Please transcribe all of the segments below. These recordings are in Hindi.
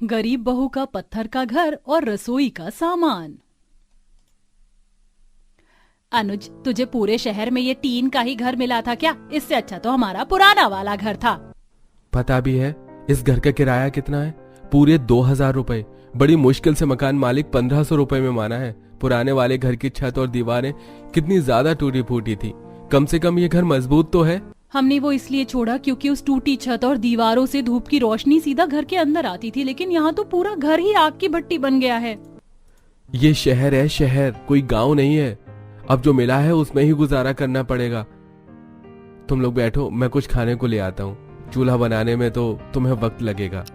गरीब बहू का पत्थर का घर और रसोई का सामान। अनुज, तुझे पूरे शहर में ये टीन का ही घर मिला था क्या? इससे अच्छा तो हमारा पुराना वाला घर था। पता भी है इस घर का किराया कितना है? पूरे 2000 रुपए। बड़ी मुश्किल से मकान मालिक 1500 रुपए में माना है। पुराने वाले घर की छत और दीवारें कितनी ज्यादा टूटी फूटी थी। कम से कम ये घर मजबूत तो है। हमने वो इसलिए छोड़ा क्योंकि उस टूटी छत और दीवारों से धूप की रोशनी सीधा घर के अंदर आती थी, लेकिन यहाँ तो पूरा घर ही आग की भट्टी बन गया है। ये शहर है, शहर, कोई गांव नहीं है। अब जो मिला है उसमें ही गुजारा करना पड़ेगा। तुम लोग बैठो, मैं कुछ खाने को ले आता हूँ। चूल्हा बनाने में तो तुम्हें वक्त लगेगा।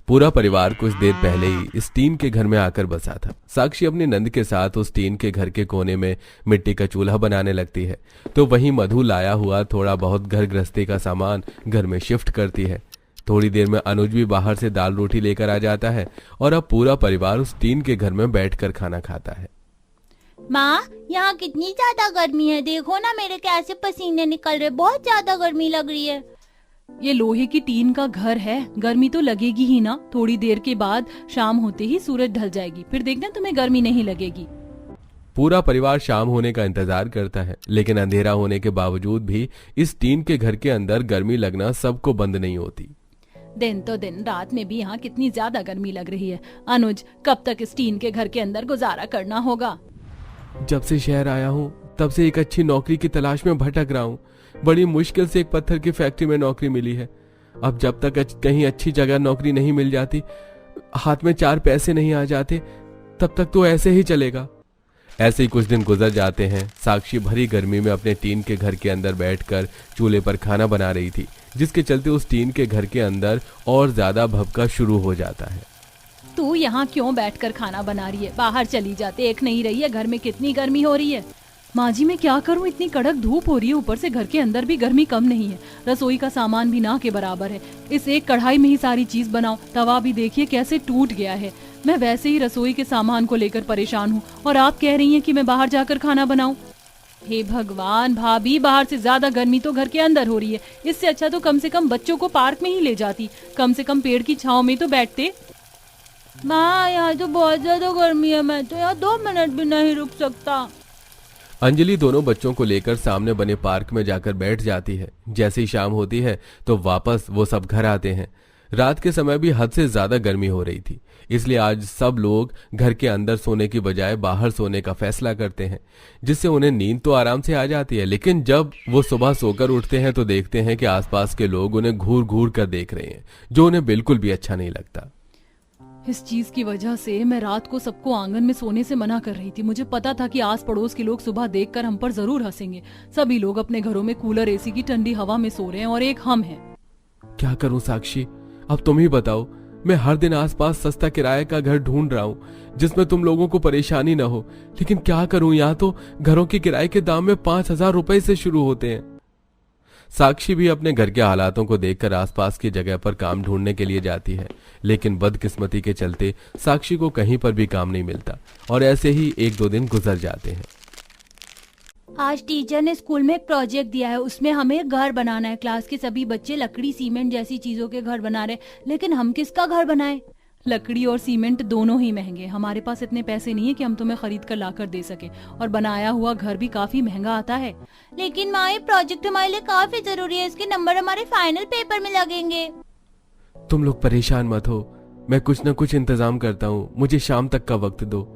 पूरा परिवार कुछ देर पहले ही इस टीन के घर में आकर बसा था। साक्षी अपनी नंद के साथ उस टीन के घर के कोने में मिट्टी का चूल्हा बनाने लगती है, तो वहीं मधु लाया हुआ थोड़ा बहुत घर गृहस्थी का सामान घर में शिफ्ट करती है। थोड़ी देर में अनुज भी बाहर से दाल रोटी लेकर आ जाता है और अब पूरा परिवार उस टीन के घर में बैठकर खाना खाता है। माँ, यहाँ कितनी ज्यादा गर्मी है, देखो ना मेरे कैसे पसीने निकल रहे, बहुत ज्यादा गर्मी लग रही है। ये लोहे की टीन का घर है, गर्मी तो लगेगी ही ना। थोड़ी देर के बाद शाम होते ही सूरज ढल जाएगी, फिर देखना तुम्हें गर्मी नहीं लगेगी। पूरा परिवार शाम होने का इंतजार करता है, लेकिन अंधेरा होने के बावजूद भी इस टीन के घर के अंदर गर्मी लगना सबको बंद नहीं होती। दिन तो दिन, रात में भी यहाँ कितनी ज्यादा गर्मी लग रही है। अनुज, कब तक इस टीन के घर के अंदर गुजारा करना होगा? जब से शहर आया हूँ तब से एक अच्छी नौकरी की तलाश में भटक रहा हूँ। बड़ी मुश्किल से एक पत्थर की फैक्ट्री में नौकरी मिली है। अब जब तक कहीं अच्छी जगह नौकरी नहीं मिल जाती, हाथ में 4 पैसे नहीं आ जाते, तब तक तो ऐसे ही चलेगा। ऐसे ही कुछ दिन गुजर जाते हैं। साक्षी भरी गर्मी में अपने टीन के घर के अंदर बैठकर चूल्हे पर खाना बना रही थी, जिसके चलते उस टीन के घर के अंदर और ज्यादा भभका शुरू हो जाता है। तू यहाँ क्यों बैठकर खाना बना रही है? बाहर चली जाते, एक नहीं रही है, घर में कितनी गर्मी हो रही है। माँ जी, मैं क्या करूँ, इतनी कड़क धूप हो रही है, ऊपर से घर के अंदर भी गर्मी कम नहीं है। रसोई का सामान भी ना के बराबर है। इस एक कढ़ाई में ही सारी चीज बनाओ। तवा भी देखिए कैसे टूट गया है। मैं वैसे ही रसोई के सामान को लेकर परेशान हूँ और आप कह रही हैं कि मैं बाहर जाकर खाना बनाऊं। हे भगवान भाभी, बाहर से ज्यादा गर्मी तो घर के अंदर हो रही है। इससे अच्छा तो कम से कम बच्चों को पार्क में ही ले जाती, कम से कम पेड़ की छांव में तो बैठते। माँ, यहाँ तो बहुत ज्यादा गर्मी है, मैं तो यहाँ 2 मिनट भी नहीं रुक सकता। अंजलि दोनों बच्चों को लेकर सामने बने पार्क में जाकर बैठ जाती है। जैसे ही शाम होती है तो वापस वो सब घर आते हैं। रात के समय भी हद से ज्यादा गर्मी हो रही थी, इसलिए आज सब लोग घर के अंदर सोने की बजाय बाहर सोने का फैसला करते हैं, जिससे उन्हें नींद तो आराम से आ जाती है। लेकिन जब वो सुबह सोकर उठते हैं तो देखते हैं कि आसपास के लोग उन्हें घूर घूर कर देख रहे हैं, जो उन्हें बिल्कुल भी अच्छा नहीं लगता। इस चीज की वजह से मैं रात को सबको आंगन में सोने से मना कर रही थी। मुझे पता था कि आस पड़ोस के लोग सुबह देखकर हम पर जरूर हंसेंगे। सभी लोग अपने घरों में कूलर एसी की ठंडी हवा में सो रहे हैं और एक हम हैं। क्या करूं साक्षी, अब तुम ही बताओ। मैं हर दिन आसपास सस्ता किराए का घर ढूंढ रहा हूँ जिसमें तुम लोगों को परेशानी न हो, लेकिन क्या करूं, यहाँ तो घरों के किराए के दाम में 5000 रुपए से शुरू होते हैं। साक्षी भी अपने घर के हालातों को देखकर आसपास की जगह पर काम ढूंढने के लिए जाती है, लेकिन बदकिस्मती के चलते साक्षी को कहीं पर भी काम नहीं मिलता और ऐसे ही 1-2 दिन गुजर जाते हैं। आज टीचर ने स्कूल में एक प्रोजेक्ट दिया है, उसमें हमें घर बनाना है। क्लास के सभी बच्चे लकड़ी, सीमेंट जैसी चीजों के घर बना रहे, लेकिन हम किसका घर बनाएं? लकड़ी और सीमेंट दोनों ही महंगे। हमारे पास इतने पैसे नहीं है कि हम तुम्हें खरीद कर लाकर दे सके, और बनाया हुआ घर भी काफी महंगा आता है। लेकिन माँ, ये प्रोजेक्ट हमारे लिए काफी जरूरी है, इसके नंबर हमारे फाइनल पेपर में लगेंगे। तुम लोग परेशान मत हो, मैं कुछ न कुछ इंतजाम करता हूँ, मुझे शाम तक का वक्त दो।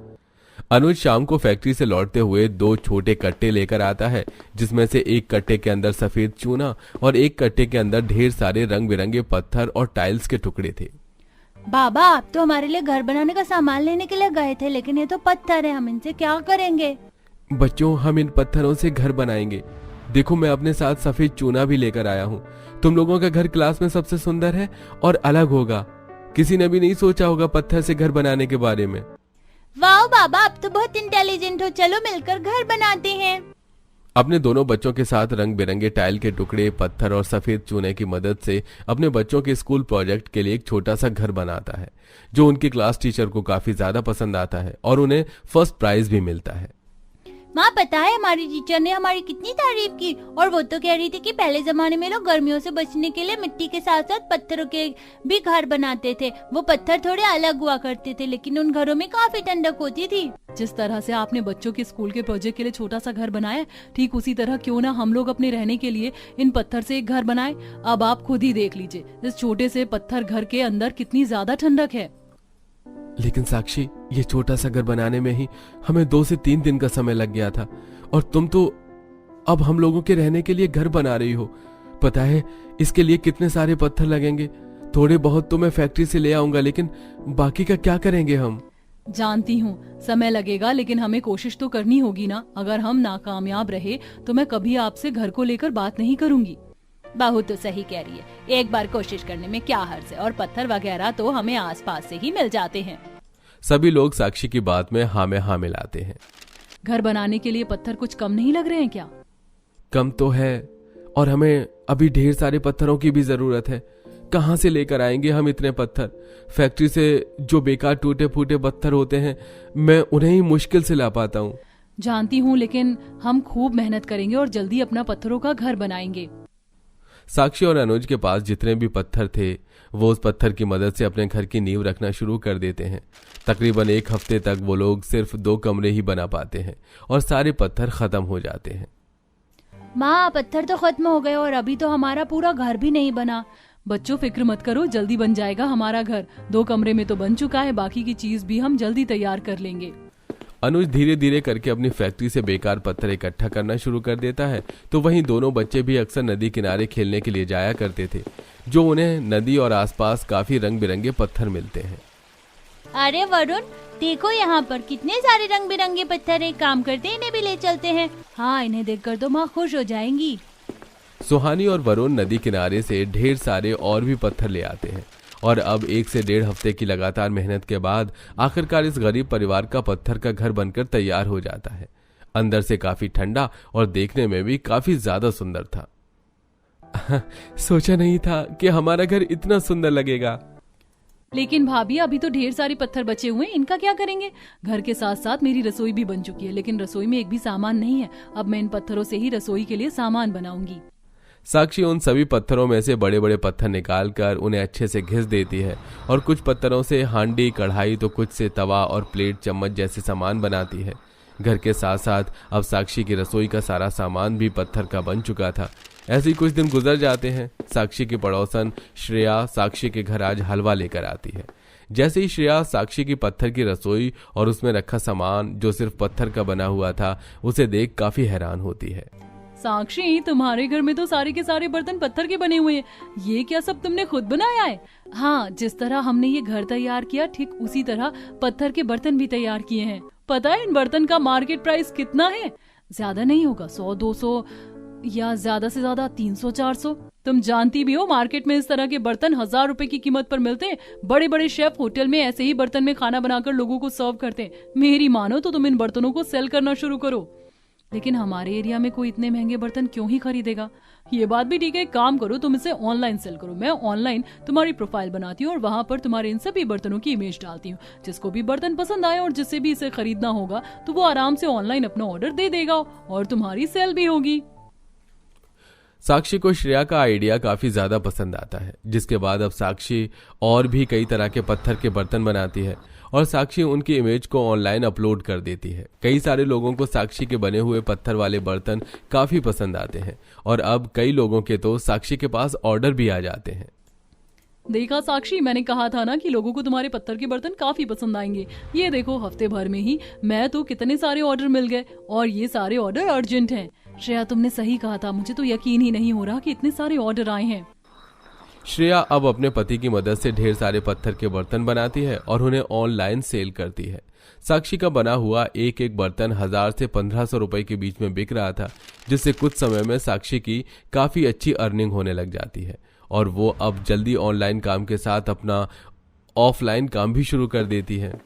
अनुज शाम को फैक्ट्री से लौटते हुए 2 छोटे कट्टे लेकर आता है, जिसमें से एक कट्टे के अंदर सफेद चूना और एक कट्टे के अंदर ढेर सारे रंग बिरंगे पत्थर और टाइल्स के टुकड़े थे। बाबा, आप तो हमारे लिए घर बनाने का सामान लेने के लिए गए थे, लेकिन ये तो पत्थर है, हम इनसे क्या करेंगे? बच्चों, हम इन पत्थरों से घर बनाएंगे। देखो, मैं अपने साथ सफेद चूना भी लेकर आया हूँ। तुम लोगों का घर क्लास में सबसे सुंदर है और अलग होगा। किसी ने भी नहीं सोचा होगा पत्थर से घर बनाने के बारे में। वाह बाबा, आप तो बहुत इंटेलिजेंट हो, चलो मिलकर घर बनाते हैं। अपने दोनों बच्चों के साथ रंग बिरंगे टाइल के टुकड़े, पत्थर और सफेद चूने की मदद से अपने बच्चों के स्कूल प्रोजेक्ट के लिए एक छोटा सा घर बनाता है, जो उनकी क्लास टीचर को काफी ज्यादा पसंद आता है और उन्हें फर्स्ट प्राइज भी मिलता है। माँ पता है हमारी टीचर ने हमारी कितनी तारीफ की, और वो तो कह रही थी कि पहले जमाने में लोग गर्मियों से बचने के लिए मिट्टी के साथ साथ पत्थरों के भी घर बनाते थे। वो पत्थर थोड़े अलग हुआ करते थे लेकिन उन घरों में काफी ठंडक होती थी। जिस तरह से आपने बच्चों के स्कूल के प्रोजेक्ट के लिए छोटा सा घर बनाया, ठीक उसी तरह क्यों ना हम लोग अपने रहने के लिए इन पत्थर से एक घर बनाए। अब आप खुद ही देख लीजिए इस छोटे से पत्थर घर के अंदर कितनी ज्यादा ठंडक है। लेकिन साक्षी, ये छोटा सा घर बनाने में ही हमें 2 से 3 दिन का समय लग गया था, और तुम तो अब हम लोगों के रहने के लिए घर बना रही हो। पता है इसके लिए कितने सारे पत्थर लगेंगे। थोड़े बहुत तो मैं फैक्ट्री से ले आऊंगा, लेकिन बाकी का क्या करेंगे हम? जानती हूँ समय लगेगा, लेकिन हमें कोशिश तो करनी होगी ना। अगर हम नाकामयाब रहे तो मैं कभी आपसे घर को लेकर बात नहीं करूंगी। बहू तो सही कह रही है, एक बार कोशिश करने में क्या हर्ज है, और पत्थर वगैरह तो हमें आसपास से ही मिल जाते हैं। सभी लोग साक्षी की बात में हाँ मिलाते हैं। घर बनाने के लिए पत्थर कुछ कम नहीं लग रहे हैं क्या? कम तो है, और हमें अभी ढेर सारे पत्थरों की भी जरूरत है। कहाँ से लेकर आएंगे हम इतने पत्थर? फैक्ट्री से जो बेकार टूटे फूटे पत्थर होते हैं, मैं उन्हें ही मुश्किल से ला पाता हूँ। जानती हूँ, लेकिन हम खूब मेहनत करेंगे और जल्दी अपना पत्थरों का घर बनाएंगे। साक्षी और अनुज के पास जितने भी पत्थर थे वो उस पत्थर की मदद से अपने घर की नींव रखना शुरू कर देते हैं। तकरीबन 1 हफ्ते तक वो लोग सिर्फ 2 कमरे ही बना पाते हैं और सारे पत्थर खत्म हो जाते हैं। माँ पत्थर तो खत्म हो गए और अभी तो हमारा पूरा घर भी नहीं बना। बच्चों फिक्र मत करो, जल्दी बन जाएगा हमारा घर। 2 कमरे में तो बन चुका है, बाकी की चीज भी हम जल्दी तैयार कर लेंगे। अनुज धीरे धीरे करके अपनी फैक्ट्री से बेकार पत्थर इकट्ठा करना शुरू कर देता है। तो वहीं दोनों बच्चे भी अक्सर नदी किनारे खेलने के लिए जाया करते थे, जो उन्हें नदी और आसपास काफी रंग बिरंगे पत्थर मिलते हैं। अरे वरुण देखो, यहाँ पर कितने सारे रंग बिरंगे पत्थर है। काम करते हैं, इन्हें भी ले चलते हैं। हाँ, इन्हें देखकर तो माँ खुश हो जाएंगी। सुहानी और वरुण नदी किनारे से ढेर सारे और भी पत्थर ले आते हैं, और अब 1 से 1.5 हफ्ते की लगातार मेहनत के बाद आखिरकार इस गरीब परिवार का पत्थर का घर बनकर तैयार हो जाता है। अंदर से काफी ठंडा और देखने में भी काफी ज्यादा सुंदर था। सोचा नहीं था कि हमारा घर इतना सुंदर लगेगा। लेकिन भाभी, अभी तो ढेर सारे पत्थर बचे हुए हैं, इनका क्या करेंगे? घर के साथ साथ मेरी रसोई भी बन चुकी है, लेकिन रसोई में एक भी सामान नहीं है। अब मैं इन पत्थरों से ही रसोई के लिए सामान बनाऊंगी। साक्षी उन सभी पत्थरों में से बड़े बड़े पत्थर निकालकर उन्हें अच्छे से घिस देती है, और कुछ पत्थरों से हांडी, कढ़ाई, तो कुछ से तवा और प्लेट, चम्मच जैसे सामान बनाती है। घर के साथ साथ अब साक्षी की रसोई का सारा सामान भी पत्थर का बन चुका था। ऐसे ही कुछ दिन गुजर जाते हैं। साक्षी की पड़ोसन श्रेया साक्षी के घर आज हलवा लेकर आती है। जैसे ही श्रेया साक्षी की पत्थर की रसोई और उसमें रखा सामान, जो सिर्फ पत्थर का बना हुआ था, उसे देख काफी हैरान होती है। साक्षी, तुम्हारे घर में तो सारे के सारे बर्तन पत्थर के बने हुए हैं। ये क्या सब तुमने खुद बनाया है? हाँ, जिस तरह हमने ये घर तैयार किया, ठीक उसी तरह पत्थर के बर्तन भी तैयार किए हैं। पता है इन बर्तन का मार्केट प्राइस कितना है? ज्यादा नहीं होगा, 100-200 या ज्यादा से ज्यादा 300-400। तुम जानती भी हो, मार्केट में इस तरह के बर्तन 1000 रुपए की कीमत पर मिलते हैं। बड़े बड़े शेफ होटल में ऐसे ही बर्तन में खाना बनाकर लोगों को सर्व करते हैं। मेरी मानो तो तुम इन बर्तनों को सेल करना शुरू करो। लेकिन हमारे एरिया में कोई इतने महंगे बर्तन क्यों ही खरीदेगा? ये बात भी ठीक है, काम करो, तुम इसे ऑनलाइन सेल करो। मैं ऑनलाइन तुम्हारी प्रोफाइल बनाती हूँ और वहां पर तुम्हारे इन सभी बर्तनों की इमेज डालती हूँ। जिसको भी बर्तन पसंद आए और जिससे भी इसे खरीदना होगा, तो वो आराम से ऑनलाइन अपना ऑर्डर दे देगा और तुम्हारी सेल भी होगी। साक्षी को श्रेया का आइडिया काफी ज्यादा पसंद आता है, जिसके बाद अब साक्षी और भी कई तरह के पत्थर के बर्तन बनाती है, और साक्षी उनकी इमेज को ऑनलाइन अपलोड कर देती है। कई सारे लोगों को साक्षी के बने हुए पत्थर वाले बर्तन काफी पसंद आते हैं, और अब कई लोगों के तो साक्षी के पास ऑर्डर भी आ जाते हैं। देखा साक्षी, मैंने कहा था ना कि लोगों को तुम्हारे पत्थर के बर्तन काफी पसंद आएंगे। ये देखो, हफ्ते भर में ही मैं तो कितने सारे ऑर्डर मिल गए, और ये सारे ऑर्डर अर्जेंट हैं। श्रेया, तुमने सही कहा था, मुझे तो यकीन ही नहीं हो रहा कि इतने सारे ऑर्डर आए हैं। श्रेया अब अपने पति की मदद से ढेर सारे पत्थर के बर्तन बनाती है और उन्हें ऑनलाइन सेल करती है। साक्षी का बना हुआ एक एक बर्तन 1000 से 1500 रुपए के बीच में बिक रहा था, जिससे कुछ समय में साक्षी की काफी अच्छी अर्निंग होने लग जाती है, और वो अब जल्दी ऑनलाइन काम के साथ अपना ऑफलाइन काम भी शुरू कर देती है।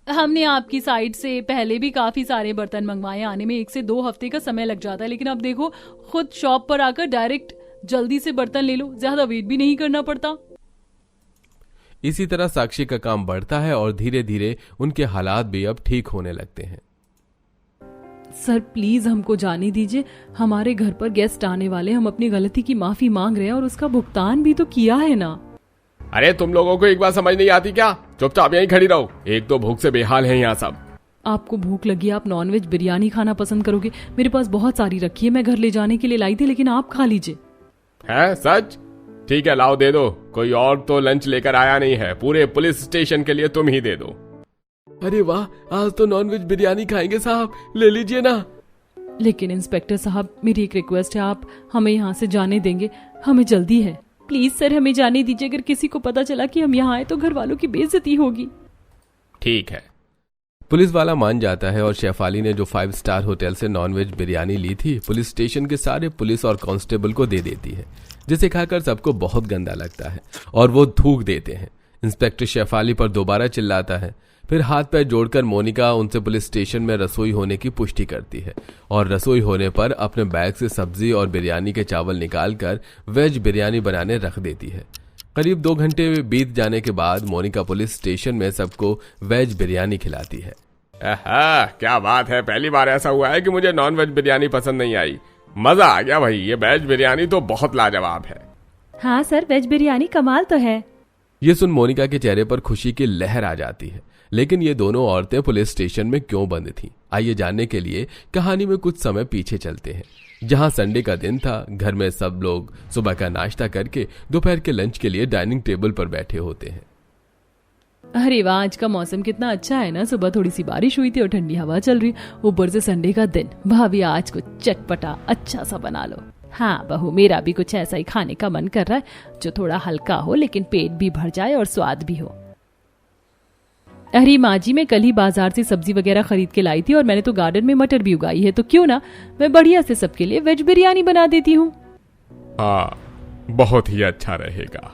हमने आपकी साइट से पहले भी काफी सारे बर्तन मंगवाए, आने में 1 से 2 हफ्ते का समय लग जाता है, लेकिन अब देखो, खुद शॉप पर आकर डायरेक्ट जल्दी से बर्तन ले लो, ज्यादा वेट भी नहीं करना पड़ता। इसी तरह साक्षी का काम बढ़ता है और धीरे धीरे उनके हालात भी अब ठीक होने लगते हैं। सर प्लीज हमको जाने दीजिए, हमारे घर पर गेस्ट आने वाले, हम अपनी गलती की माफी मांग रहे हैं और उसका भुगतान भी तो किया है ना। अरे तुम लोगों को एक बात समझ नहीं आती क्या? चुपचाप यहीं खड़ी रहो, एक तो भूख से बेहाल है यहाँ सब। आपको भूख लगी, आप नॉनवेज बिरयानी खाना पसंद करोगे, मेरे पास बहुत सारी रखी है, मैं घर ले जाने के लिए लाई थी, लेकिन आप खा लीजिए। है सच? ठीक है लाओ दे दो, कोई और तो लंच लेकर आया नहीं है, पूरे पुलिस स्टेशन के लिए तुम ही दे दो। अरे वाह, आज तो नॉनवेज बिरयानी खाएंगे साहब, ले लीजिए ना। लेकिन इंस्पेक्टर साहब मेरी एक रिक्वेस्ट है, आप हमें यहाँ से जाने देंगे, हमें जल्दी है। प्लीज सर हमें जाने दीजिए, अगर किसी को पता चला कि हम यहाँ आए तो घर वालों की बेइज्जती होगी। ठीक है। पुलिस वाला मान जाता है और शेफाली ने जो 5 स्टार होटल से नॉनवेज बिरयानी ली थी पुलिस स्टेशन के सारे पुलिस और कांस्टेबल को दे देती है, जिसे खाकर सबको बहुत गंदा लगता है और वो थूक देते हैं। इंस्पेक्टर शेफाली पर दोबारा चिल्लाता है, फिर हाथ पैर जोड़कर मोनिका उनसे पुलिस स्टेशन में रसोई होने की पुष्टि करती है और रसोई होने पर अपने बैग से सब्जी और बिरयानी के चावल निकालकर वेज बिरयानी बनाने रख देती है। करीब 2 घंटे बीत जाने के बाद मोनिका पुलिस स्टेशन में सबको वेज बिरयानी खिलाती है। क्या बात है, पहली बार ऐसा हुआ है कि मुझे नॉन वेज बिरयानी पसंद नहीं आई। मजा आ गया भाई, ये वेज बिरयानी तो बहुत लाजवाब है। हाँ सर, वेज बिरयानी कमाल तो है। ये सुन मोनिका के चेहरे पर खुशी की लहर आ जाती है। लेकिन ये दोनों औरतें पुलिस स्टेशन में क्यों बंद थीं? आइए जानने के लिए कहानी में कुछ समय पीछे चलते हैं, जहां संडे का दिन था। घर में सब लोग सुबह का नाश्ता करके दोपहर के लंच के लिए डाइनिंग टेबल पर बैठे होते हैं। अरे वाह, आज का मौसम कितना अच्छा है ना, सुबह थोड़ी सी बारिश हुई थी और ठंडी हवा चल रही, ऊपर से संडे का दिन। भाभी आज कुछ चटपटा अच्छा सा बना लो। हाँ बहू, मेरा भी कुछ ऐसा ही खाने का मन कर रहा है, जो थोड़ा हल्का हो लेकिन पेट भी भर जाए और स्वाद भी हो। अरे माँ जी, मैं कल ही बाजार से सब्जी वगैरह खरीद के लाई थी और मैंने तो गार्डन में मटर भी उगाई है, तो क्यों ना मैं बढ़िया से सबके लिए वेज बिरयानी बना देती हूँ। हाँ, बहुत ही अच्छा रहेगा।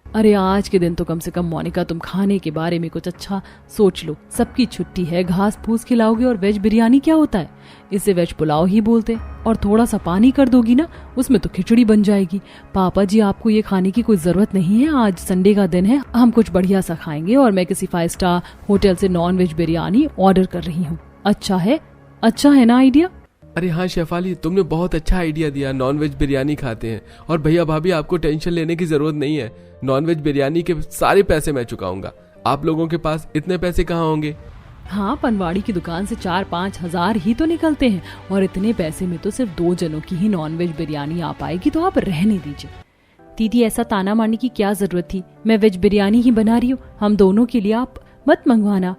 अरे आज के दिन तो कम से कम मोनिका तुम खाने के बारे में कुछ अच्छा सोच लो। सबकी छुट्टी है, घास फूस खिलाओगे और वेज बिरयानी क्या होता है, इसे वेज पुलाव ही बोलते। और थोड़ा सा पानी कर दोगी ना, उसमें तो खिचड़ी बन जाएगी। पापा जी, आपको ये खाने की कोई जरूरत नहीं है, आज संडे का दिन है, हम कुछ बढ़िया सा खाएंगे और मैं किसी 5 स्टार होटल से नॉन वेज बिरयानी ऑर्डर कर रही हूँ। अच्छा है ना आइडिया? अरे हाँ शेफाली, तुमने बहुत अच्छा आइडिया दिया। नॉनवेज बिरयानी खाते हैं और भैया भाभी आपको टेंशन लेने की जरूरत नहीं है। नॉनवेज बिरयानी के सारे पैसे मैं चुकाऊंगा। आप लोगों के पास इतने पैसे कहाँ होंगे? हाँ, पनवाड़ी की दुकान से 4-5 हजार ही तो निकलते हैं और इतने पैसे में तो सिर्फ 2 जनों की ही नॉनवेज बिरयानी आ पाएगी, तो आप रहने दीजिए। दीदी, ऐसा ताना मारने की क्या जरूरत थी, मैं वेज बिरयानी ही बना रही हूँ, हम दोनों के लिए, आप मत मंगवाना।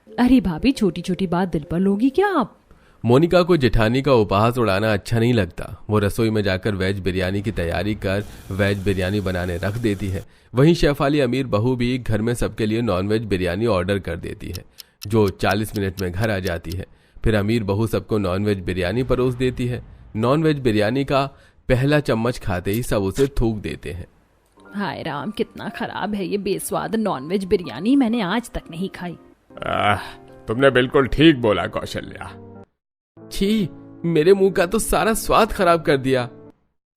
अरे भाभी, छोटी छोटी बात दिल पर लोगी क्या आप? मोनिका को जेठानी का उपहास उड़ाना अच्छा नहीं लगता। वो रसोई में जाकर वेज बिरयानी की तैयारी कर वेज बिरयानी बनाने रख देती है। वहीं शेफाली अमीर बहू भी घर में सबके लिए नॉनवेज बिरयानी ऑर्डर कर देती है, जो 40 मिनट में घर आ जाती है। फिर अमीर बहू सबको नॉनवेज बिरयानी परोस देती है। नॉनवेज बिरयानी का पहला चम्मच खाते ही सब उसे थूक देते हैं। हाय राम, कितना खराब है ये बेस्वाद नॉनवेज बिरयानी, मैंने आज तक नहीं खाई। तुमने बिल्कुल ठीक बोला कौशल्या। छी, मेरे मुंह का तो सारा स्वाद खराब कर दिया।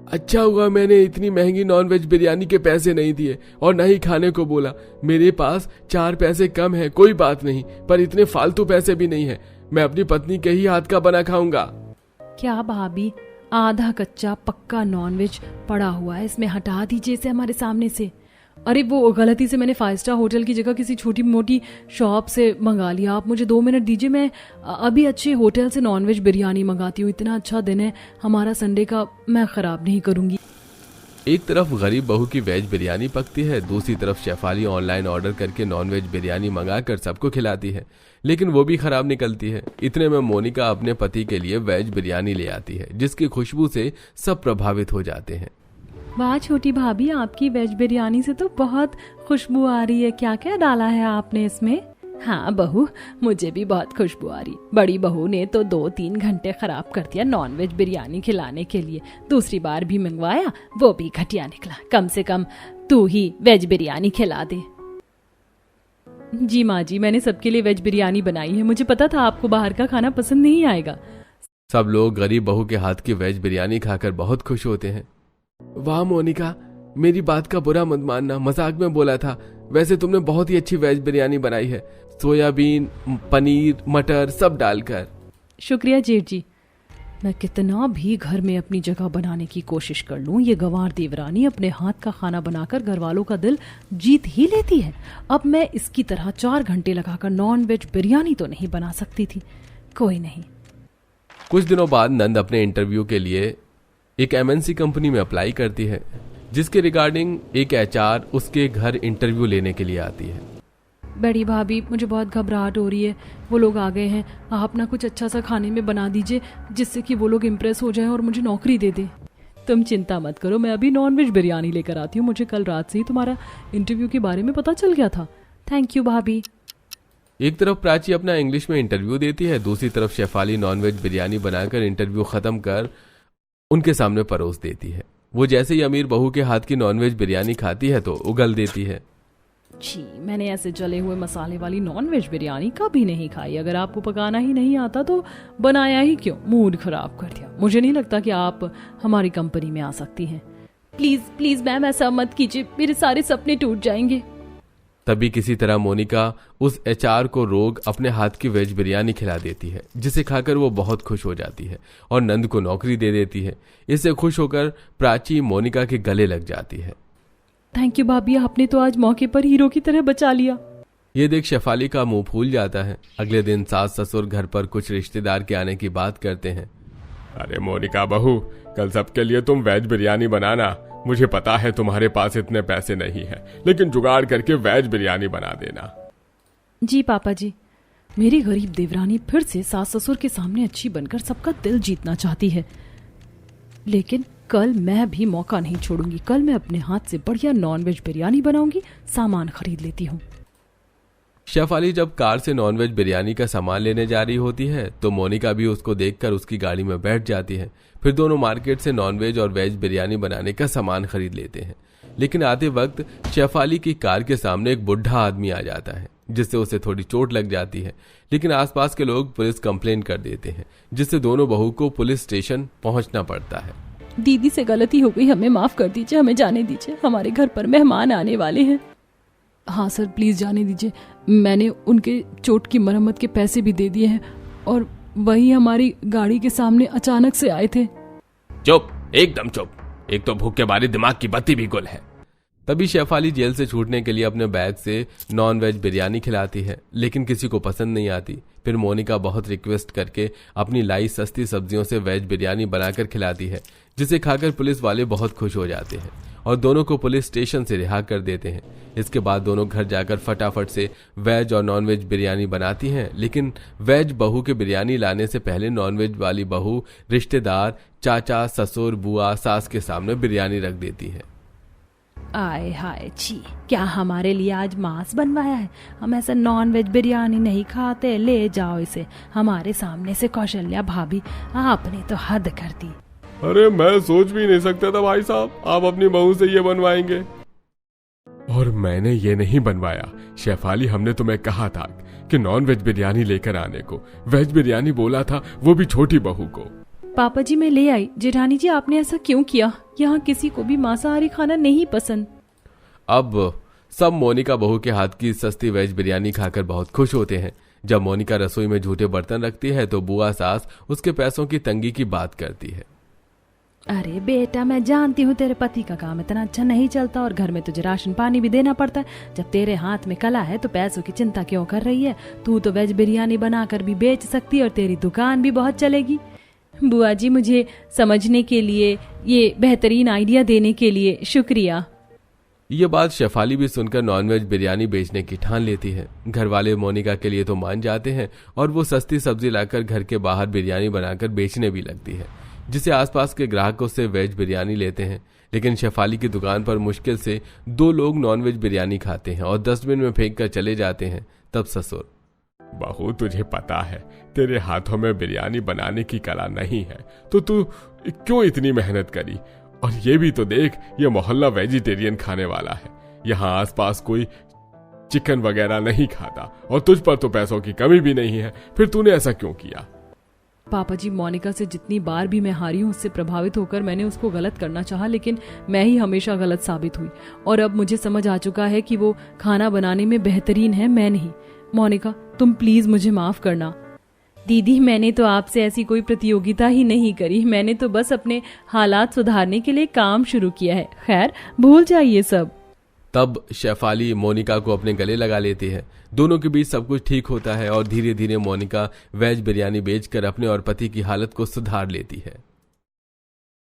अच्छा हुआ मैंने इतनी महंगी नॉनवेज बिरयानी के पैसे नहीं दिए और न ही खाने को बोला। मेरे पास 4 पैसे कम है, कोई बात नहीं, पर इतने फालतू पैसे भी नहीं है। मैं अपनी पत्नी के ही हाथ का बना खाऊंगा। क्या भाभी, आधा कच्चा पक्का नॉनवेज पड़ा हुआ है, इसमें हटा दीजिए इसे हमारे सामने से। अरे वो गलती से मैंने 5 स्टार होटल की जगह किसी छोटी मोटी शॉप से मंगा लिया। आप मुझे 2 मिनट दीजिए, मैं अभी अच्छे होटल से नॉनवेज बिरयानी मंगाती हूँ। इतना अच्छा दिन है हमारा संडे का, मैं खराब नहीं करूंगी। एक तरफ गरीब बहू की वेज बिरयानी पकती है, दूसरी तरफ शेफाली ऑनलाइन ऑर्डर करके नॉनवेज बिरयानी मंगाकर सबको खिलाती है, लेकिन वो भी खराब निकलती है। इतने में मोनिका अपने पति के लिए वेज बिरयानी ले आती है, जिसकी खुशबू से सब प्रभावित हो जाते हैं। वाह छोटी भाभी, आपकी वेज बिरयानी से तो बहुत खुशबू आ रही है, क्या क्या डाला है आपने इसमें? हाँ बहू, मुझे भी बहुत खुशबू आ रही। बड़ी बहू ने तो 2-3 घंटे खराब कर दिया नॉनवेज बिरयानी खिलाने के लिए। दूसरी बार भी मंगवाया, वो भी घटिया निकला। कम से कम तू ही वेज बिरयानी खिला दे। जी माँ जी, मैंने सबके लिए वेज बिरयानी बनाई है, मुझे पता था आपको बाहर का खाना पसंद नहीं आएगा। सब लोग गरीब बहू के हाथ की वेज बिरयानी खाकर बहुत खुश होते हैं। वाह मोनिका, मेरी बात का बुरा मत मानना, मजाक में बोला था। वैसे तुमने बहुत ही अच्छी वेज बिरयानी बनाई है, सोयाबीन, पनीर, मटर सब डालकर। शुक्रिया जेठ जी। मैं कितना भी घर में अपनी जगह बनाने की कोशिश कर लूं, ये गंवार देवरानी अपने हाथ का खाना बनाकर घर वालों का दिल जीत ही लेती है। अब मैं इसकी तरह 4 घंटे लगाकर नॉन वेज बिरयानी तो नहीं बना सकती थी। कोई नहीं। कुछ दिनों बाद नंद अपने इंटरव्यू के लिए एक एमएनसी कंपनी में अप्लाई करती है, जिसके रिगार्डिंग एक एचआर उसके घर इंटरव्यू लेने के लिए आती है। बड़ी भाभी, मुझे बहुत घबराहट हो रही है, वो लोग आ गए हैं, आप ना कुछ अच्छा सा खाने में बना दीजिए जिससे कि वो लोग इम्प्रेस हो जाएं और मुझे नौकरी दे दें। तुम चिंता मत करो, मैं अभी नॉन वेज बिरयानी लेकर आती हूँ। मुझे कल रात से ही तुम्हारा इंटरव्यू के बारे में पता चल गया था। थैंक यू भाभी। एक तरफ प्राची अपना इंग्लिश में इंटरव्यू देती है, दूसरी तरफ शेफाली नॉनवेज बिरयानी बनाकर इंटरव्यू खत्म कर उनके सामने परोस देती है। वो जैसे ही अमीर बहू के हाथ की नॉनवेज बिरयानी खाती है तो उगल देती है। जी, मैंने ऐसे जले हुए मसाले वाली नॉनवेज बिरयानी कभी नहीं खाई। अगर आपको पकाना ही नहीं आता तो बनाया ही क्यों, मूड खराब कर दिया। मुझे नहीं लगता कि आप हमारी कंपनी में आ सकती हैं। प्लीज प्लीज मैम, ऐसा मत कीजिए, मेरे सारे सपने टूट जाएंगे। तभी किसी तरह मोनिका उस एचआर को रोग अपने हाथ की वेज बिरयानी खिला देती है, जिसे खाकर वो बहुत खुश हो जाती है और नंद को नौकरी दे देती है। इससे खुश होकर प्राची मोनिका के गले लग जाती है। थैंक यू भाभी, आपने तो आज मौके पर हीरो की तरह बचा लिया। ये देख शेफाली का मुंह फूल जाता है। अगले दिन सास ससुर घर पर कुछ रिश्तेदार के आने की बात करते हैं। अरे मोनिका बहू, कल सबके लिए तुम वेज बिरयानी बनाना। मुझे पता है तुम्हारे पास इतने पैसे नहीं है, लेकिन जुगाड़ करके वेज बिरयानी बना देना। जी पापा जी। मेरी गरीब देवरानी फिर से सास ससुर के सामने अच्छी बनकर सबका दिल जीतना चाहती है, लेकिन कल मैं भी मौका नहीं छोड़ूंगी। कल मैं अपने हाथ से बढ़िया नॉनवेज बिरयानी बनाऊंगी। सामान खरीद लेती हूँ। शेफाली जब कार से नॉनवेज बिरयानी का सामान लेने जा रही होती है तो मोनिका भी उसको देखकर उसकी गाड़ी में बैठ जाती है। फिर दोनों मार्केट से नॉनवेज और वेज बिरयानी बनाने का सामान खरीद लेते हैं। लेकिन आते वक्त शेफाली की कार के सामने एक बुढ़ा आदमी आ जाता है, जिससे उसे थोड़ी चोट लग जाती है। लेकिन आसपास के लोग पुलिस कंप्लेन कर देते हैं, जिससे दोनों बहू को पुलिस स्टेशन पहुंचना पड़ता है। दीदी से गलती हो गई, हमें माफ कर दीजिए, हमें जाने दीजिए, हमारे घर पर मेहमान आने वाले हैं। हाँ सर, प्लीज जाने दीजिए। मैंने उनके चोट की मरम्मत के पैसे भी दे दिए हैं और वही हमारी गाड़ी के सामने अचानक से आए थे। चुप, एकदम चुप। एक तो भूख के बारे दिमाग की बत्ती भी गुल है। तभी शेफाली जेल से छूटने के लिए अपने बैग से नॉन वेज बिरयानी खिलाती है, लेकिन किसी को पसंद नहीं आती। फिर मोनिका बहुत रिक्वेस्ट करके अपनी लाई सस्ती सब्जियों से वेज बिरयानी बनाकर खिलाती है, जिसे खाकर पुलिस वाले बहुत खुश हो जाते हैं और दोनों को पुलिस स्टेशन से रिहा कर देते हैं। इसके बाद दोनों घर जाकर फटाफट से वेज और नॉनवेज बिरयानी बनाती हैं, लेकिन वेज बहू के बिरयानी लाने से पहले नॉनवेज वाली बहू रिश्तेदार, चाचा, ससुर, बुआ, सास के सामने बिरयानी रख देती है। आए हाय छी, क्या हमारे लिए आज मांस बनवाया है? हम ऐसा नॉन वेज बिरयानी नहीं खाते, ले जाओ इसे हमारे सामने से। कौशल्या भाभी, आपने तो हद कर दी। अरे मैं सोच भी नहीं सकता था भाई साहब, आप अपनी बहू से ये बनवाएंगे। और मैंने ये नहीं बनवाया शेफाली, हमने तुम्हें कहा था कि नॉन वेज बिरयानी लेकर आने को। वेज बिरयानी बोला था, वो भी छोटी बहू को। पापा जी, मैं ले आई। जेठानी जी, आपने ऐसा क्यों किया? यहाँ किसी को भी मांसाहारी खाना नहीं पसंद। अब सब मोनिका बहू के हाथ की सस्ती वेज बिरयानी खाकर बहुत खुश होते हैं। जब मोनिका रसोई में झूठे बर्तन रखती है तो बुआ सास उसके पैसों की तंगी की बात करती है। अरे बेटा, मैं जानती हूँ तेरे पति का काम इतना अच्छा नहीं चलता और घर में तुझे राशन पानी भी देना पड़ता है। जब तेरे हाथ में कला है तो पैसों की चिंता क्यों कर रही है? तू तो वेज बिरयानी बनाकर भी बेच सकती है और तेरी दुकान भी बहुत चलेगी। बुआ जी, मुझे समझने के लिए, ये बेहतरीन आइडिया देने के लिए शुक्रिया। ये बात शेफाली भी सुनकर नॉनवेज बिरयानी बेचने की ठान लेती है। घर वाले मोनिका के लिए तो मान जाते हैं और वो सस्ती सब्जी लाकर घर के बाहर बिरयानी बनाकर बेचने भी लगती है, जिसे आसपास के ग्राहकों से वेज बिरयानी लेते हैं। लेकिन शेफाली की दुकान पर मुश्किल से 2 लोग नॉनवेज बिरयानी खाते हैं और डस्टबिन में फेंक कर चले जाते हैं। तब ससुर, बहू तुझे पता है तेरे हाथों में बिरयानी बनाने की कला नहीं है, तो तू क्यों इतनी मेहनत करी? और ये भी तो देख, ये मोहल्ला वेजिटेरियन खाने वाला है। यहाँ आसपास कोई चिकन वगैरह नहीं खाता और तुझ पर तो पैसों की कमी भी नहीं है, फिर तूने ऐसा क्यों किया? पापा जी, मोनिका से जितनी बार भी मैं हारी हूँ, उससे प्रभावित होकर मैंने उसको गलत करना चाहा, लेकिन मैं ही हमेशा गलत साबित हुई। और अब मुझे समझ आ चुका है कि वो खाना बनाने में बेहतरीन है, मैं नहीं। मोनिका, तुम प्लीज मुझे माफ करना। दीदी मैंने तो आपसे ऐसी कोई प्रतियोगिता ही नहीं करी, मैंने तो बस अपने हालात सुधारने के लिए काम शुरू किया है। खैर भूल जाइए सब। तब शेफाली मोनिका को अपने गले लगा लेती है। दोनों के बीच सब कुछ ठीक होता है और धीरे धीरे मोनिका वेज बिरयानी बेचकर अपने और पति की हालत को सुधार लेती है।